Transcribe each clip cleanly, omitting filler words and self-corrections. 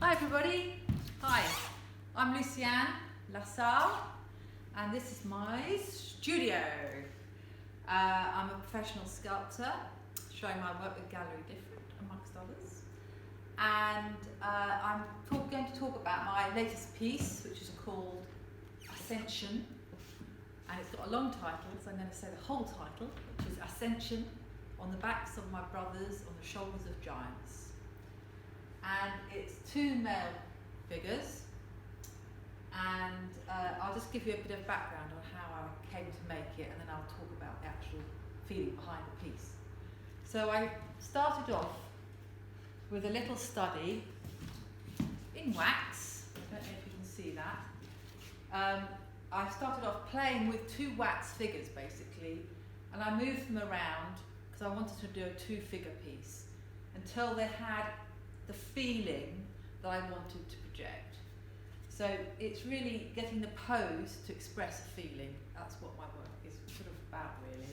Hi everybody, hi, I'm Lucianne Lassalle and this is my studio. I'm a professional sculptor showing my work with Gallery Different amongst others, and I'm going to talk about my latest piece, which is called Ascension, and it's got a long title, so I'm going to say the whole title, which is Ascension on the backs of my brothers, on the shoulders of giants. And it's two male figures, and I'll just give you a bit of background on how I came to make it, and then I'll talk about the actual feeling behind the piece. So I started off with a little study in wax. I don't know if you can see that. I started off playing with two wax figures basically, and I moved them around because I wanted to do a two-figure piece until they had the feeling that I wanted to project. So it's really getting the pose to express a feeling. That's what my work is sort of about, really.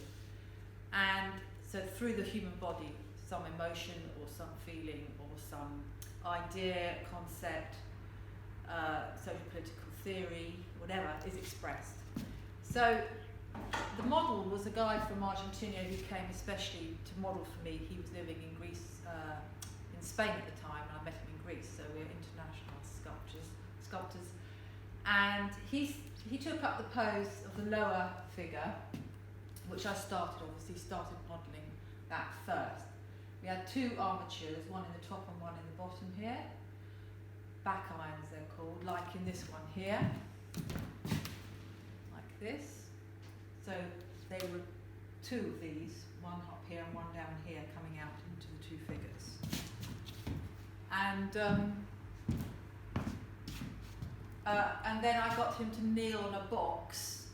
And so through the human body, some emotion or some feeling or some idea, concept, social political theory, whatever is expressed. So the model was a guy from Argentina who came especially to model for me. He was living in Greece, in Spain at the time, and I met him in Greece, so we're international sculptors. And he took up the pose of the lower figure, which I started modelling that first. We had two armatures, one in the top and one in the bottom here. Back irons they're called, like in this one here, like this. So they were two of these, one up here and one down here, coming out into the two figures. And then I got him to kneel on a box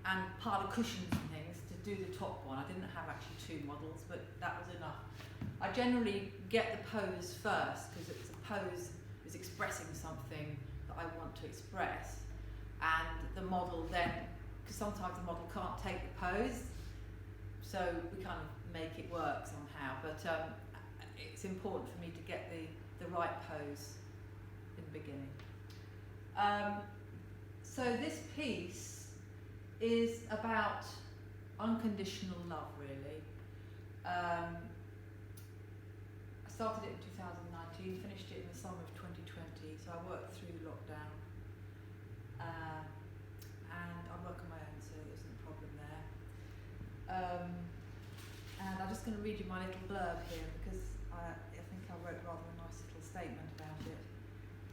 and pile of cushions and things to do the top one. I didn't have actually two models, but that was enough. I generally get the pose first because it's a pose is expressing something that I want to express, and the model then, because sometimes the model can't take the pose, so we kind of make it work somehow. But it's important for me to get the right pose in the beginning. So this piece is about unconditional love, really. I started it in 2019, finished it in the summer of 2020, so I worked through lockdown. And I work on my own, so there isn't a problem there. And I'm just going to read you my little blurb here, because I think I wrote rather a nice little statement about it.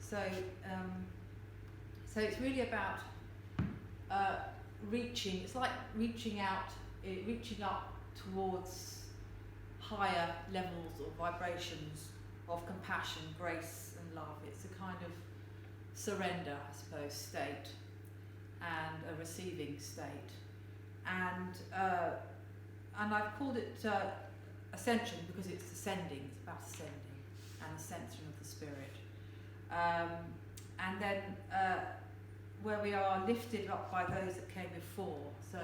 So it's really about reaching. It's like reaching up towards higher levels or vibrations of compassion, grace, and love. It's a kind of surrender, I suppose, state, and a receiving state. And I've called it Ascension because it's ascending. It's about ascending and ascension of the spirit. And then where we are lifted up by those that came before, so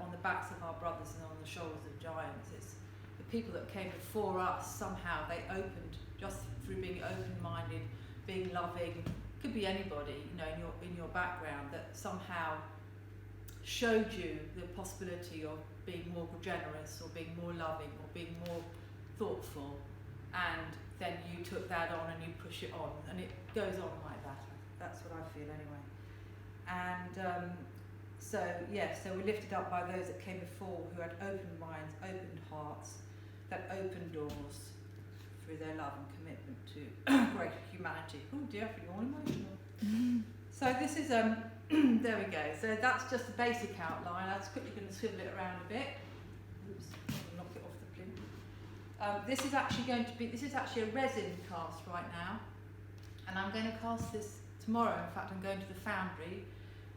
on the backs of our brothers and on the shoulders of giants. It's the people that came before us, somehow they opened, just through being open-minded, being loving, could be anybody, in your background, that somehow showed you the possibility of being more generous or being more loving or being more thoughtful, and then you took that on and you push it on, and it goes on like that. That's what I feel anyway. And so we're lifted up by those that came before, who had open minds, opened hearts, that opened doors through their love and commitment to greater humanity. Oh dear, I feel all emotional. So this is, there we go. So that's just the basic outline. I'm just quickly going to swivel it around a bit. Oops, knock it off the plinth. This is actually a resin cast right now. And I'm going to cast this tomorrow. In fact, I'm going to the foundry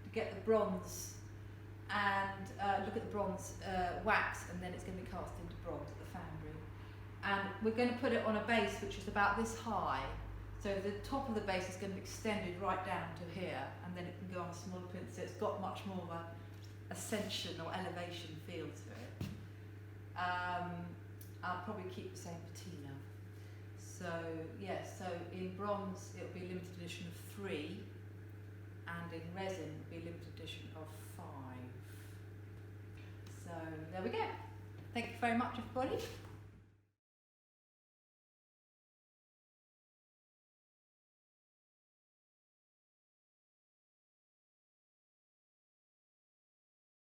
to get the bronze and look at the bronze wax, and then it's going to be cast into bronze at the foundry. And we're going to put it on a base which is about this high. So the top of the base is going to be extended right down to here, and then it can go on a smaller plinth, so it's got much more of a ascension or elevation feel to it. I'll probably keep the same patina. So yes, so in bronze it'll be limited edition of 3, and in resin it'll be limited edition of 5. So there we go. Thank you very much, everybody.